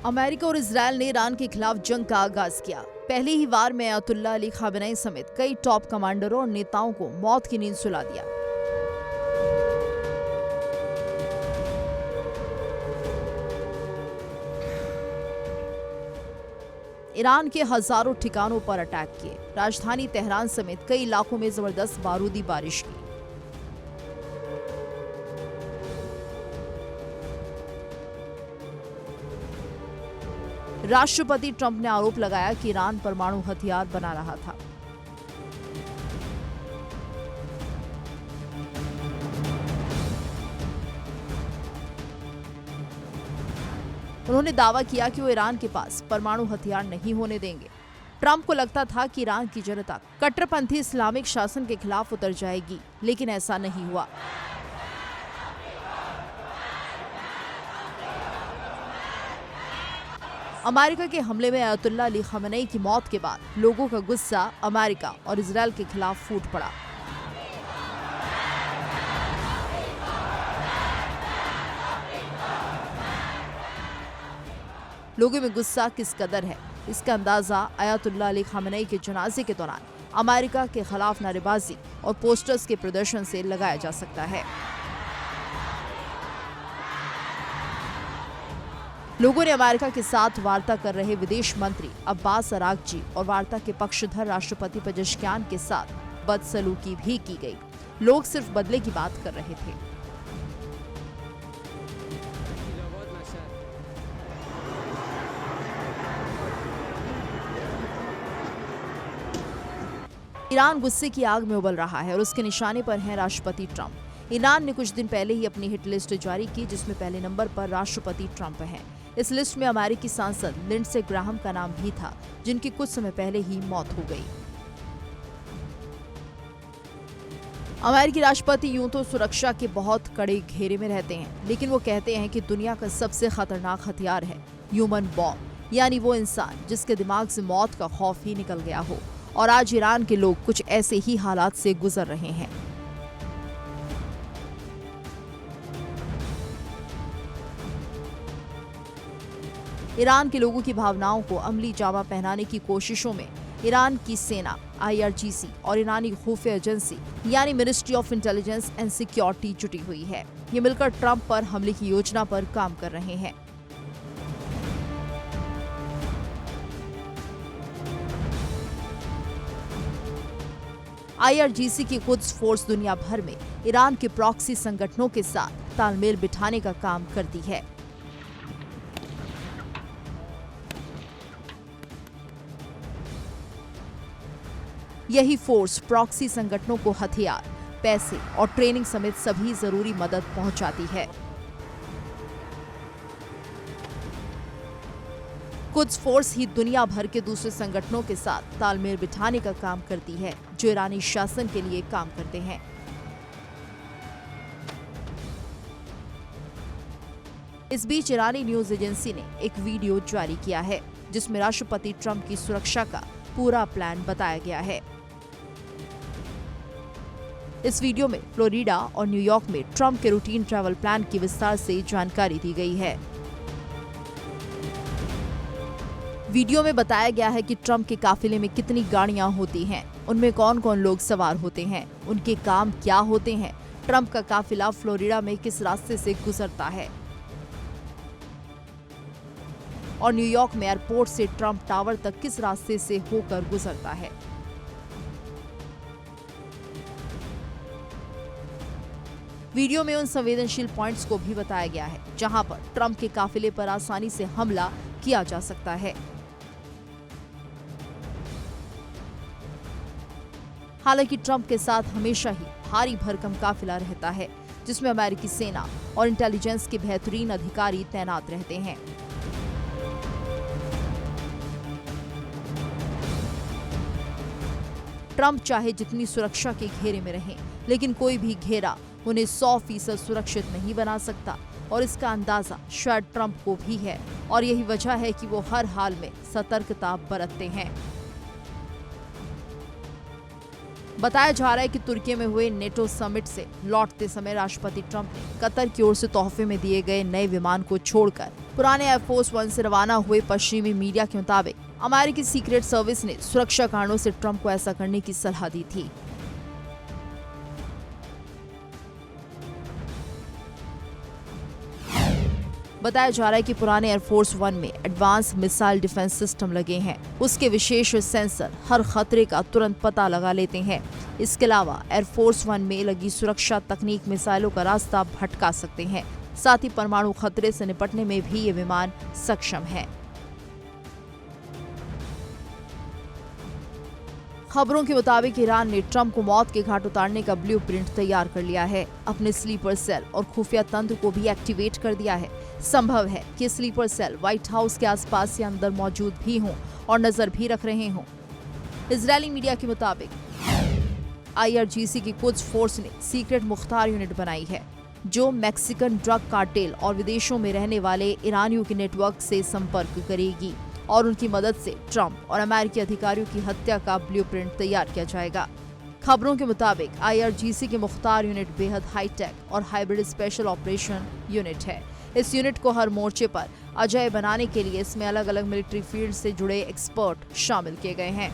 अमेरिका और इजरायल ने ईरान के खिलाफ जंग का आगाज किया। पहली ही वार में अयतुल्ला अली खामेनेई समेत कई टॉप कमांडरों और नेताओं को मौत की नींद सुला दिया। ईरान के हजारों ठिकानों पर अटैक किए, राजधानी तेहरान समेत कई इलाकों में जबरदस्त बारूदी बारिश की। राष्ट्रपति ट्रंप ने आरोप लगाया कि ईरान परमाणु हथियार बना रहा था। उन्होंने दावा किया कि वो ईरान के पास परमाणु हथियार नहीं होने देंगे। ट्रंप को लगता था कि ईरान की जनता कट्टरपंथी इस्लामिक शासन के खिलाफ उतर जाएगी, लेकिन ऐसा नहीं हुआ। अमेरिका के हमले में अयतुल्ला अली खamenei की मौत के बाद लोगों का गुस्सा अमेरिका और इजरायल के खिलाफ फूट पड़ा। लोगों में गुस्सा किस कदर है, इसका अंदाजा अयतुल्ला अली खamenei के जनाजे के दौरान अमेरिका के खिलाफ नारेबाजी और पोस्टर्स के प्रदर्शन से लगाया जा सकता है। लोगों ने अमेरिका के साथ वार्ता कर रहे विदेश मंत्री अब्बास अरागची और वार्ता के पक्षधर राष्ट्रपति पेजेश्कियान के साथ बदसलूकी भी की गई। लोग सिर्फ बदले की बात कर रहे थे। ईरान गुस्से की आग में उबल रहा है और उसके निशाने पर है राष्ट्रपति ट्रंप। ईरान ने कुछ दिन पहले ही अपनी हिट लिस्ट जारी की, जिसमें पहले नंबर पर राष्ट्रपति ट्रंप हैं। इस लिस्ट में अमेरिकी सांसद लिंडसे ग्राहम का नाम भी था, जिनकी कुछ समय पहले ही मौत हो गई। अमेरिकी राष्ट्रपति यूं तो सुरक्षा के बहुत कड़े घेरे में रहते हैं, लेकिन वो कहते हैं कि दुनिया का सबसे खतरनाक हथियार है ह्यूमन बॉम्ब, यानी वो इंसान जिसके दिमाग से मौत का खौफ ही निकल गया हो। और आज ईरान के लोग कुछ ऐसे ही हालात से गुजर रहे हैं। ईरान के लोगों की भावनाओं को अमली जामा पहनाने की कोशिशों में ईरान की सेना, IRGC और ईरानी खुफिया एजेंसी यानी ministry of intelligence and security जुटी हुई है। ये मिलकर ट्रंप पर हमले की योजना पर काम कर रहे हैं। IRGC की कुद्स फोर्स दुनिया भर में ईरान के प्रॉक्सी संगठनों के साथ तालमेल बिठाने का काम करती है। यही फोर्स प्रॉक्सी संगठनों को हथियार, पैसे और ट्रेनिंग समेत सभी जरूरी मदद पहुंचाती है। कुद्स फोर्स ही दुनिया भर के दूसरे संगठनों के साथ तालमेल बिठाने का काम करती है, जो ईरानी शासन के लिए काम करते हैं। इस बीच ईरानी न्यूज एजेंसी ने एक वीडियो जारी किया है, जिसमें राष्ट्रपति ट्रंप की सुरक्षा का पूरा प्लान बताया गया है। इस वीडियो में फ्लोरिडा और न्यूयॉर्क में ट्रंप के रूटीन ट्रैवल प्लान की विस्तार से जानकारी दी गई है। वीडियो में बताया गया है कि ट्रंप के काफिले में कितनी गाड़ियां होती हैं, उनमें कौन कौन लोग सवार होते हैं, उनके काम क्या होते हैं, ट्रंप का काफिला फ्लोरिडा में किस रास्ते से गुजरता है और न्यूयॉर्क में एयरपोर्ट से ट्रंप टावर तक किस रास्ते से होकर गुजरता है। वीडियो में उन संवेदनशील पॉइंट्स को भी बताया गया है जहां पर ट्रंप के काफिले पर आसानी से हमला किया जा सकता है। हालांकि ट्रंप के साथ हमेशा ही भारी भरकम काफिला रहता है, जिसमें अमेरिकी सेना और इंटेलिजेंस के बेहतरीन अधिकारी तैनात रहते हैं। ट्रंप चाहे जितनी सुरक्षा के घेरे में रहें, लेकिन कोई भी घेरा उन्हें 100% सुरक्षित नहीं बना सकता और इसका अंदाजा शायद ट्रंप को भी है और यही वजह है कि वो हर हाल में सतर्कता बरतते हैं। बताया जा रहा है कि तुर्की में हुए नेटो समिट से लौटते समय राष्ट्रपति ट्रंप ने कतर की ओर से तोहफे में दिए गए नए विमान को छोड़कर पुराने एयरफोर्स 1 से रवाना हुए। पश्चिमी मीडिया के मुताबिक अमेरिकी सीक्रेट सर्विस ने सुरक्षा कारणों से ट्रंप को ऐसा करने की सलाह दी थी। बताया जा रहा है कि पुराने एयरफोर्स 1 में एडवांस मिसाइल डिफेंस सिस्टम लगे हैं। उसके विशेष सेंसर हर खतरे का तुरंत पता लगा लेते हैं। इसके अलावा एयरफोर्स 1 में लगी सुरक्षा तकनीक मिसाइलों का रास्ता भटका सकते हैं। साथ ही परमाणु खतरे से निपटने में भी ये विमान सक्षम है। खबरों के मुताबिक ईरान ने ट्रंप को मौत के घाट उतारने का ब्लूप्रिंट तैयार कर लिया है। अपने स्लीपर सेल और खुफिया तंत्र को भी एक्टिवेट कर दिया है। संभव है कि स्लीपर सेल व्हाइट हाउस के आसपास या अंदर मौजूद भी हों और नजर भी रख रहे हों। इजरायली मीडिया के मुताबिक IRGC की कुछ फोर्स ने सीक्रेट मुख्तार यूनिट बनाई है जो मैक्सिकन ड्रग कार्टेल और विदेशों में रहने वाले ईरानियों के नेटवर्क से संपर्क करेगी और उनकी मदद से ट्रंप और अमेरिकी अधिकारियों की हत्या का ब्लूप्रिंट तैयार किया जाएगा। खबरों के मुताबिक IRGC के मुख्तार यूनिट बेहद हाईटेक और हाइब्रिड स्पेशल ऑपरेशन यूनिट है। इस यूनिट को हर मोर्चे पर अजय बनाने के लिए इसमें अलग अलग मिलिट्री फील्ड से जुड़े एक्सपर्ट शामिल किए गए हैं।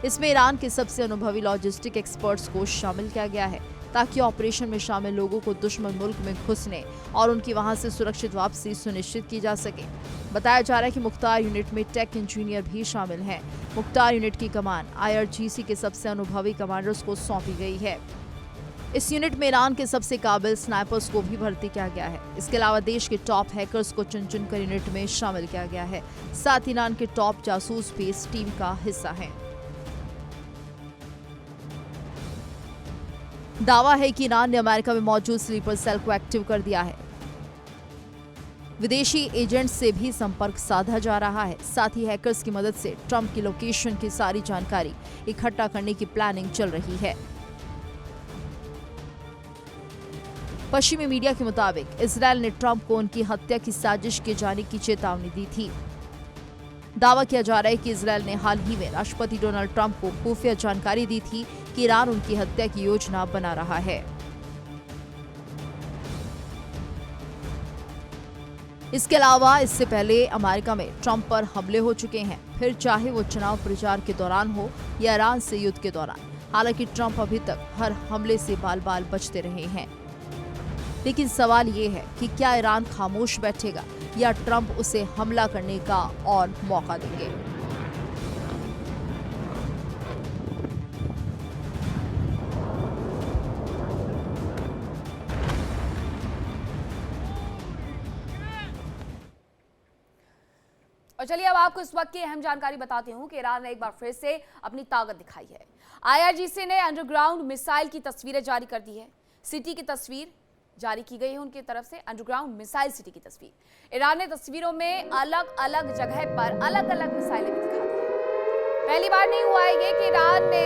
इसमें ईरान के सबसे अनुभवी लॉजिस्टिक एक्सपर्ट्स को शामिल किया गया है ताकि ऑपरेशन में शामिल लोगों को दुश्मन मुल्क में घुसने और उनकी वहां से सुरक्षित वापसी सुनिश्चित की जा सके। बताया जा रहा है कि मुख्तार यूनिट में टेक इंजीनियर भी शामिल हैं। मुख्तार यूनिट की कमान IRGC के सबसे अनुभवी कमांडर्स को सौंपी गई है। इस यूनिट में ईरान के सबसे काबिल स्नाइपर्स को भी भर्ती किया गया है। इसके अलावा देश के टॉप हैकर्स को चुन चुनकर यूनिट में शामिल किया गया है। साथ ही ईरान के टॉप जासूस भी इस टीम का हिस्सा हैं। दावा है कि ईरान ने अमेरिका में मौजूद स्लीपर सेल को एक्टिव कर दिया है। विदेशी एजेंट से भी संपर्क साधा जा रहा है। साथ ही हैकर्स की मदद से ट्रंप की लोकेशन की सारी जानकारी इकट्ठा करने की प्लानिंग चल रही है। पश्चिमी मीडिया के मुताबिक इजरायल ने ट्रंप को उनकी हत्या की साजिश किए जाने की चेतावनी दी थी। दावा किया जा रहा है कि इजरायल ने हाल ही में राष्ट्रपति डोनाल्ड ट्रंप को खुफिया जानकारी दी थी कि ईरान उनकी हत्या की योजना बना रहा है। इसके अलावा इससे पहले अमेरिका में ट्रंप पर हमले हो चुके हैं, फिर चाहे वो चुनाव प्रचार के दौरान हो या ईरान से युद्ध के दौरान। हालांकि ट्रंप अभी तक हर हमले से बाल बाल बचते रहे हैं। लेकिन सवाल ये है कि क्या ईरान खामोश बैठेगा या ट्रंप उसे हमला करने का और मौका देंगे। और चलिए अब आपको इस वक्त की अहम जानकारी बताती हूं कि ईरान ने एक बार फिर से अपनी ताकत दिखाई है। IRGC ने अंडरग्राउंड मिसाइल की तस्वीरें जारी कर दी है। सिटी की तस्वीर जारी की गई है उनकी तरफ से, अंडरग्राउंड मिसाइल सिटी की तस्वीर। ईरान ने तस्वीरों में अलग अलग जगह पर अलग अलग मिसाइलें भी दिखा दी है। पहली बार नहीं हुआ है ये कि ईरान ने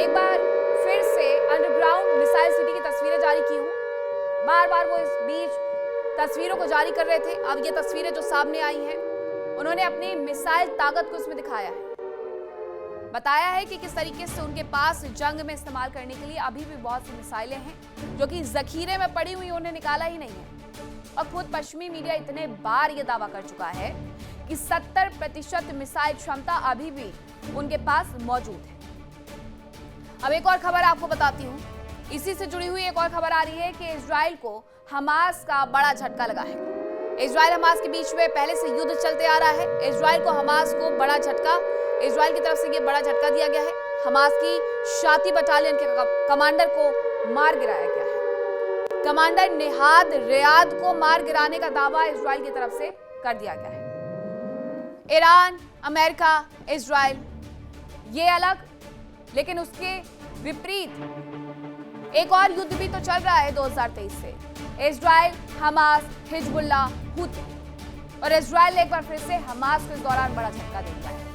एक बार फिर से अंडरग्राउंड मिसाइल सिटी की तस्वीरें जारी की हूं। बार बार वो इस बीच तस्वीरों को जारी कर रहे थे। अब ये तस्वीरें जो सामने आई हैं, उन्होंने अपनी मिसाइल ताकत को इसमें दिखाया है। बताया है कि किस तरीके से उनके पास जंग में इस्तेमाल करने के लिए अभी भी बहुत सी मिसाइलें हैं जो कि जखीरे में पड़ी हुई, उन्हें निकाला ही नहीं है। और खुद पश्चिमी मीडिया इतने बार ये दावा कर चुका है कि 70% मिसाइल क्षमता अभी भी उनके पास मौजूद है। अब एक और खबर आपको बताती हूँ। इसी से जुड़ी हुई एक और खबर आ रही है कि इजराइल को हमास का बड़ा झटका लगा है। इजराइल हमास के बीच में पहले से युद्ध चलते आ रहा है। इजराइल को हमास को बड़ा झटका, इजराइल की तरफ से ये बड़ा झटका दिया गया है। हमास की शाती बटालियन के कमांडर को मार गिराया गया है। कमांडर निहाद रियाद को मार गिराने का दावा इजराइल की तरफ से कर दिया गया है। ईरान, अमेरिका, इजराइल ये अलग, लेकिन उसके विपरीत एक और युद्ध भी तो चल रहा है 2023 से। इजराइल, हमास, हिजबुल्लाह, हुती। और इजराइल ने एक बार फिर से हमास को इस दौरान बड़ा झटका दे दिया है।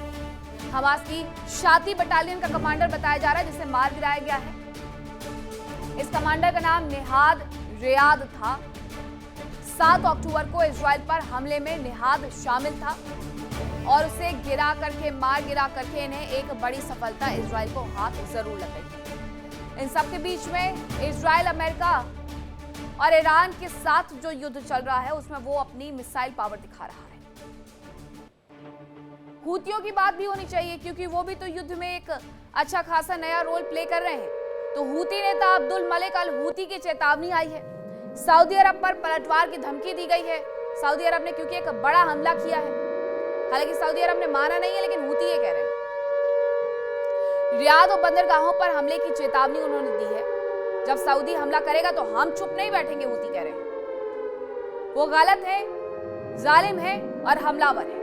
हमास की शाती बटालियन का कमांडर बताया जा रहा है जिसे मार गिराया गया है। इस कमांडर का नाम निहाद रियाद था। 7 अक्टूबर को इजराइल पर हमले में निहाद शामिल था और उसे गिरा करके इन्हें एक बड़ी सफलता इजराइल को हाथ जरूर लग गई। इन सब के बीच में इजराइल, अमेरिका और ईरान के साथ जो युद्ध चल रहा है उसमें वो अपनी मिसाइल पावर दिखा रहा है। हूतियों की बात भी होनी चाहिए क्योंकि वो भी तो युद्ध में एक अच्छा खासा नया रोल प्ले कर रहे हैं। तो हूती नेता अब्दुल मलिक अल हूती की चेतावनी आई है। सऊदी अरब पर पलटवार की धमकी दी गई है। सऊदी अरब ने क्योंकि एक बड़ा हमला किया है, हालांकि सऊदी अरब ने माना नहीं है, लेकिन हूती ये कह रहे हैं। रियाद और बंदरगाहों पर हमले की चेतावनी उन्होंने दी है। जब सऊदी हमला करेगा तो हम चुप नहीं बैठेंगे, हूती कह रहे हैं। वो गलत है, जालिम है और हमलावर है,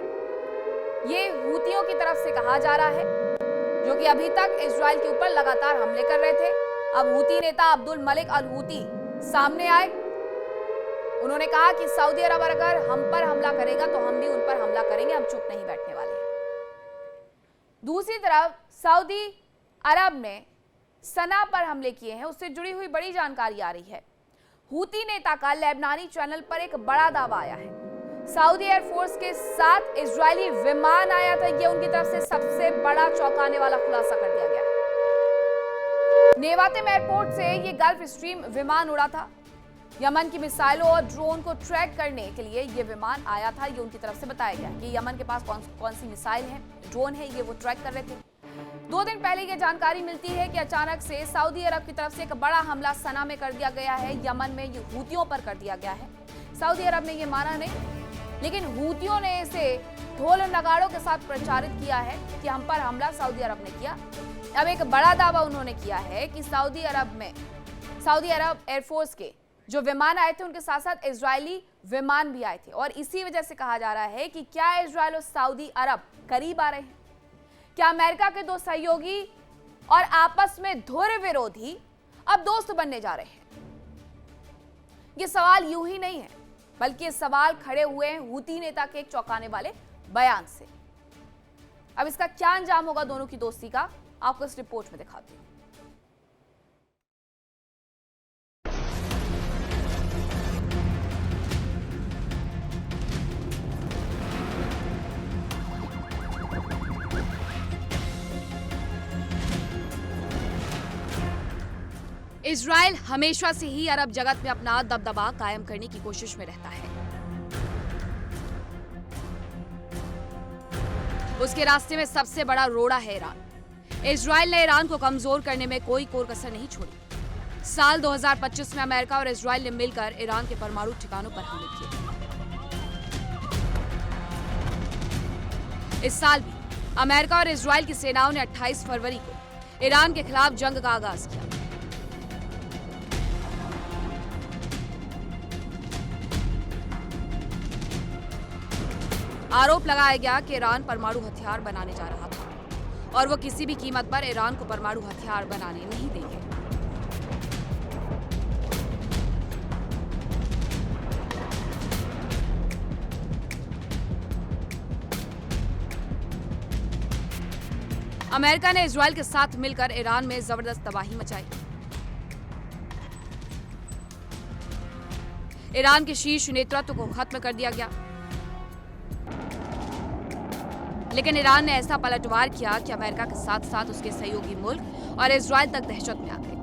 ये हूतियों की तरफ से कहा जा रहा है। जो कि अभी तक इजराइल के ऊपर लगातार हमले कर रहे थे। अब हूती नेता अब्दुल मलिक अल हूती सामने आए। उन्होंने कहा कि सऊदी अरब अगर हम पर हमला करेगा तो हम भी उन पर हमला करेंगे, हम चुप नहीं बैठने वाले हैं। दूसरी तरफ सऊदी अरब ने सना पर हमले किए हैं, उससे जुड़ी हुई बड़ी जानकारी आ रही है। हूती नेता का लेबनानी चैनल पर एक बड़ा दावा आया है। सऊदी एयरफोर्स के साथ इजरायली विमान आया था, यह उनकी तरफ से सबसे बड़ा चौंकाने वाला खुलासा कर दिया गया है। नेवातिम एयरपोर्ट से यह गल्फ स्ट्रीम विमान उड़ा था। यमन की मिसाइलों और ड्रोन को ट्रैक करने के लिए यह विमान आया था, ये उनकी तरफ से बताया गया कि यमन के पास कौन सी मिसाइल है, ड्रोन है, ये वो ट्रैक कर रहे थे। 2 दिन पहले यह जानकारी मिलती है कि अचानक से सऊदी अरब की तरफ से एक बड़ा हमला सना में कर दिया गया है, यमन में ये हूतियों पर कर दिया गया है। सऊदी अरब ने यह माना नहीं, लेकिन हूतियों ने इसे ढोल और नगाड़ों के साथ प्रचारित किया है कि हम पर हमला सऊदी अरब ने किया। अब एक बड़ा दावा उन्होंने किया है कि सऊदी अरब एयरफोर्स के जो विमान आए थे उनके साथ साथ इजरायली विमान भी आए थे, और इसी वजह से कहा जा रहा है कि क्या इजरायल और सऊदी अरब करीब आ रहे हैं? क्या अमेरिका के 2 सहयोगी और आपस में धुर विरोधी अब दोस्त बनने जा रहे हैं? ये सवाल यूं ही नहीं है, बल्कि ये सवाल खड़े हुए हैं हूती नेता के एक चौंकाने वाले बयान से। अब इसका क्या अंजाम होगा दोनों की दोस्ती का, आपको इस रिपोर्ट में दिखाती हूं। इजराइल हमेशा से ही अरब जगत में अपना दबदबा कायम करने की कोशिश में रहता है। उसके रास्ते में सबसे बड़ा रोड़ा है ईरान। इजराइल ने ईरान को कमजोर करने में कोई कोर कसर नहीं छोड़ी। साल 2025 में अमेरिका और इजराइल ने मिलकर ईरान के परमाणु ठिकानों पर हमले किए। इस साल भी अमेरिका और इजराइल की सेनाओं ने 28 फरवरी को ईरान के खिलाफ जंग का आगाज किया। आरोप लगाया गया कि ईरान परमाणु हथियार बनाने जा रहा था और वो किसी भी कीमत पर ईरान को परमाणु हथियार बनाने नहीं देंगे। अमेरिका ने इजराइल के साथ मिलकर ईरान में जबरदस्त तबाही मचाई। ईरान के शीर्ष नेतृत्व को खत्म कर दिया गया, लेकिन ईरान ने ऐसा पलटवार किया कि अमेरिका के साथ साथ उसके सहयोगी मुल्क और इजराइल तक दहशत में आ गए।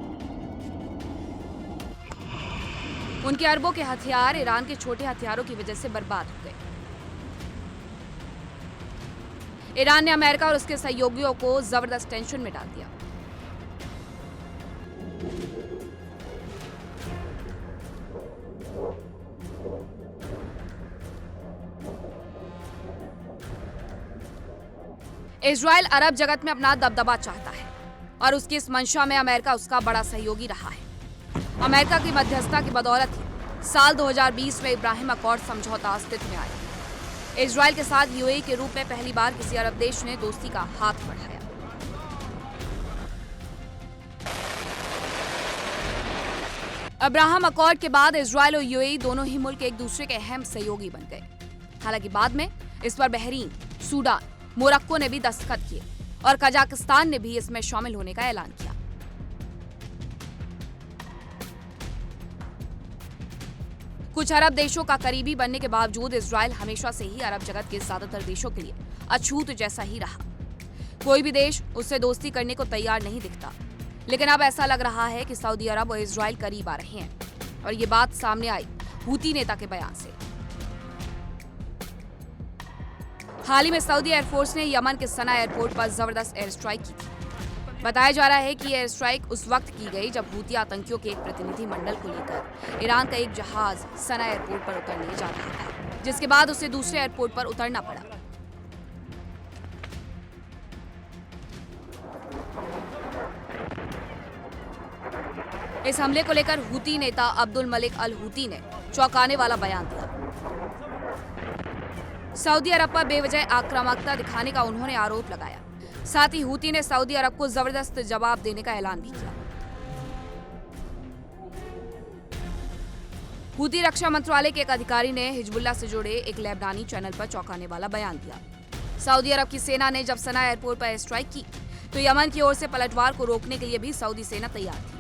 उनके अरबों के हथियार ईरान के छोटे हथियारों की वजह से बर्बाद हो गए। ईरान ने अमेरिका और उसके सहयोगियों को जबरदस्त टेंशन में डाल दिया। इजराइल अरब जगत में अपना दबदबा चाहता है और उसकी इस मंशा में अमेरिका उसका बड़ा सहयोगी रहा है। अमेरिका की मध्यस्थता की बदौलत ही साल 2020 में इब्राहिम अकॉर्ड समझौता अस्तित्व में आया। इजराइल के साथ यूएई के रूप में पहली बार किसी अरब देश ने दोस्ती का हाथ बढ़ाया। अब्राहम अकॉर्ड के बाद इजराइल और यूएई दोनों ही मुल्क एक दूसरे के अहम सहयोगी बन गए। हालांकि बाद में इस पर बहरीन, सूडान, मोरक्को ने भी दस्तखत किए और कजाकिस्तान ने भी इसमें शामिल होने का ऐलान किया। कुछ अरब देशों का करीबी बनने के बावजूद इजराइल हमेशा से ही अरब जगत के ज्यादातर देशों के लिए अछूत जैसा ही रहा। कोई भी देश उससे दोस्ती करने को तैयार नहीं दिखता, लेकिन अब ऐसा लग रहा है कि सऊदी अरब और इजराइल करीब आ रहे हैं और ये बात सामने आई हूती नेता के बयान से। हाल ही में सऊदी एयरफोर्स ने यमन के सना एयरपोर्ट पर जबरदस्त एयर स्ट्राइक की थी। बताया जा रहा है कि एयर स्ट्राइक उस वक्त की गई जब हूती आतंकियों के एक प्रतिनिधि मंडल को लेकर ईरान का एक जहाज सना एयरपोर्ट पर उतरने जा रहा था, जिसके बाद उसे दूसरे एयरपोर्ट पर उतरना पड़ा। इस हमले को लेकर हूती नेता अब्दुल मलिक अल हूती ने चौंकाने वाला बयान दिया। सऊदी अरब पर बेवजह आक्रामकता दिखाने का उन्होंने आरोप लगाया। साथ ही हूती ने सऊदी अरब को जबरदस्त जवाब देने का ऐलान भी किया। हूती रक्षा मंत्रालय के एक अधिकारी ने हिजबुल्लाह से जुड़े एक लेबनानी चैनल पर चौंकाने वाला बयान दिया। सऊदी अरब की सेना ने जब सना एयरपोर्ट पर स्ट्राइक की तो यमन की ओर से पलटवार को रोकने के लिए भी सऊदी सेना तैयार थी,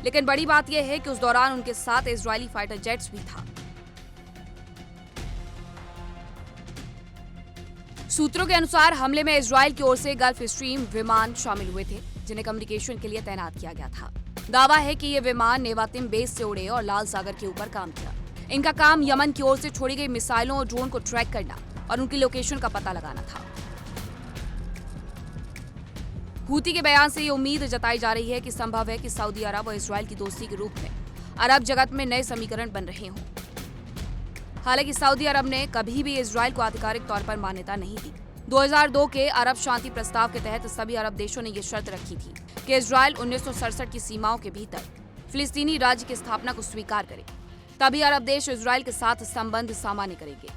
लेकिन बड़ी बात यह है कि उस दौरान उनके साथ इजरायली फाइटर जेट्स भी था। सूत्रों के अनुसार हमले में इजरायल की ओर से गल्फ स्ट्रीम विमान शामिल हुए थे, जिन्हें कम्युनिकेशन के लिए तैनात किया गया था। दावा है कि ये विमान नेवातिम बेस से उड़े और लाल सागर के ऊपर काम किया। इनका काम यमन की ओर से छोड़ी गई मिसाइलों और ड्रोन को ट्रैक करना और उनकी लोकेशन का पता लगाना था। हूती के बयान से ये उम्मीद जताई जा रही है कि संभव है कि सऊदी अरब और इजरायल की दोस्ती के रूप में अरब जगत में नए समीकरण बन रहे हों। हालांकि सऊदी अरब ने कभी भी इजरायल को आधिकारिक तौर पर मान्यता नहीं दी। 2002 के अरब शांति प्रस्ताव के तहत सभी अरब देशों ने यह शर्त रखी थी कि इजरायल 1967 की सीमाओं के भीतर फिलिस्तीनी राज्य की स्थापना को स्वीकार करे, तभी अरब देश इजरायल के साथ संबंध सामान्य करेंगे।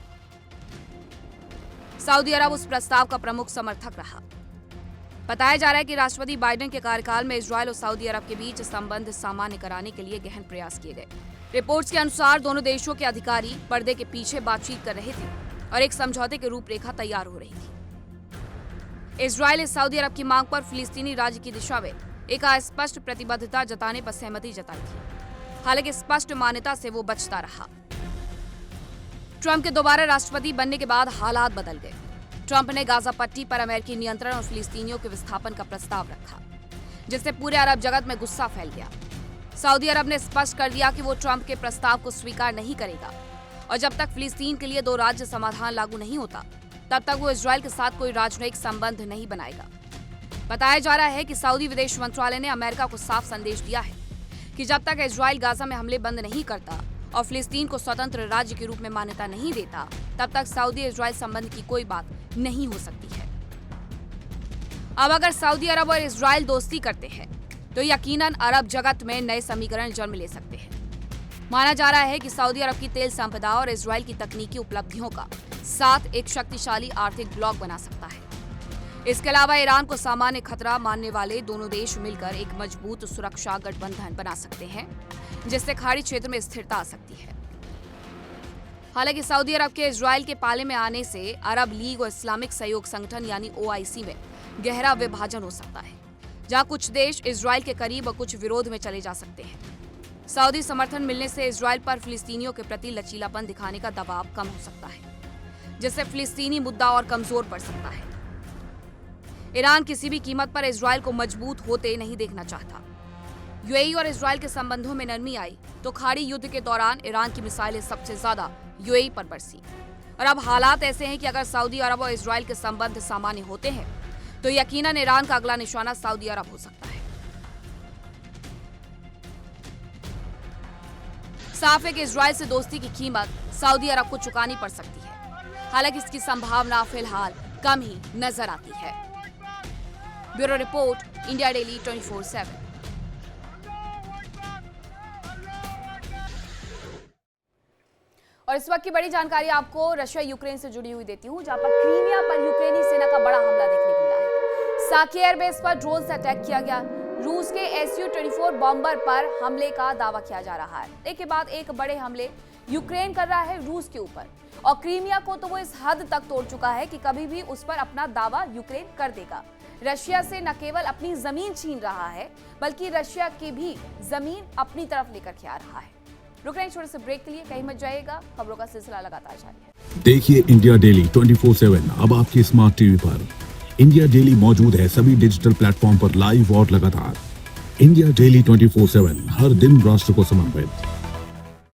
सऊदी अरब उस प्रस्ताव का प्रमुख समर्थक रहा। बताया जा रहा है कि राष्ट्रपति बाइडेन के कार्यकाल में इजरायल और सऊदी अरब के बीच संबंध सामान्य कराने के लिए गहन प्रयास किए गए। रिपोर्ट्स के अनुसार दोनों देशों के अधिकारी पर्दे के पीछे बातचीत कर रहे थे और एक समझौते की रूपरेखा तैयार हो रही थी। इजरायल ने सऊदी अरब की मांग पर फिलिस्तीनी राज्य की दिशा में एक अस्पष्ट प्रतिबद्धता जताने पर सहमति जताई थी। हालांकि स्पष्ट मान्यता से वो बचता रहा। ट्रंप के दोबारा राष्ट्रपति बनने के बाद हालात बदल गए। ट्रंप ने गाजा पट्टी पर अमेरिकी नियंत्रण और फिलिस्तीनियों के विस्थापन का प्रस्ताव रखा, जिससे पूरे अरब जगत में गुस्सा फैल गया। सऊदी अरब ने स्पष्ट कर दिया कि वो ट्रंप के प्रस्ताव को स्वीकार नहीं करेगा और जब तक फिलिस्तीन के लिए 2 राज्य समाधान लागू नहीं होता तब तक वो इजरायल के साथ कोई राजनयिक संबंध नहीं बनाएगा। बताया जा रहा है कि सऊदी विदेश मंत्रालय ने अमेरिका को साफ संदेश दिया है कि जब तक इजरायल गाजा में हमले बंद नहीं करता और फिलिस्तीन को स्वतंत्र राज्य के रूप में मान्यता नहीं देता, तब तक सऊदी इजरायल संबंध की कोई बात नहीं हो सकती है। अब अगर सऊदी अरब और इजरायल दोस्ती करते हैं तो यकीनन अरब जगत में नए समीकरण जन्म ले सकते हैं। माना जा रहा है कि सऊदी अरब की तेल संपदा और इजरायल की तकनीकी उपलब्धियों का साथ एक शक्तिशाली आर्थिक ब्लॉक बना सकता है। इसके अलावा ईरान को सामान्य खतरा मानने वाले दोनों देश मिलकर एक मजबूत सुरक्षा गठबंधन बना सकते हैं, जिससे खाड़ी क्षेत्र में स्थिरता आ सकती है। हालांकि सऊदी अरब के इजरायल के पाले में आने से अरब लीग और इस्लामिक सहयोग संगठन यानी OIC में गहरा विभाजन हो सकता है, जहां कुछ देश इजरायल के करीब और कुछ विरोध में चले जा सकते हैं। सऊदी समर्थन मिलने से इजरायल पर फिलिस्तीनियों के प्रति लचीलापन दिखाने का दबाव कम हो सकता है, जिससे फिलिस्तीनी मुद्दा और कमजोर पड़ सकता है। ईरान किसी भी कीमत पर इजरायल को मजबूत होते नहीं देखना चाहता। UAE और इजरायल के संबंधों में नरमी आई तो खाड़ी युद्ध के दौरान ईरान की मिसाइलें सबसे ज्यादा UAE पर बरसी। और अब हालात ऐसे हैं कि अगर सऊदी अरब और इजरायल के संबंध सामान्य होते हैं तो यकीनन ईरान का अगला निशाना सऊदी अरब हो सकता है। साफ है कि इजरायल से दोस्ती की कीमत सऊदी अरब को चुकानी पड़ सकती है। हालांकि इसकी संभावना फिलहाल कम ही नजर आती है। Bureau report, India daily 24/7। और इस वक्त की बड़ी जानकारी आपको रशिया यूक्रेन से जुड़ी हुई देती हूं, जहां पर क्रीमिया पर यूक्रेनी सेना का बड़ा हमला देखने को मिला है। साकी एयरबेस पर ड्रोन से अटैक किया गया। रूस के Su-24 बॉम्बर पर हमले का दावा किया जा रहा है। एक के बाद एक बड़े हमले यूक्रेन कर रहा है रूस के ऊपर, और क्रीमिया को तो वो इस हद तक तोड़ चुका है कि कभी भी उस पर अपना दावा यूक्रेन कर देगा। रशिया से न केवल अपनी जमीन छीन रहा है, बल्कि रशिया की भी जमीन अपनी तरफ लेकर के आ रहा है। रुक रहे हैं छोटे से ब्रेक के लिए, कहीं मत जाइएगा, खबरों का सिलसिला लगातार जारी है। देखिए इंडिया डेली 24/7 अब आपकी स्मार्ट टीवी पर। इंडिया डेली मौजूद है सभी डिजिटल प्लेटफॉर्म पर लाइव और लगातार। इंडिया डेली 24/7 हर दिन राष्ट्र को समर्पित।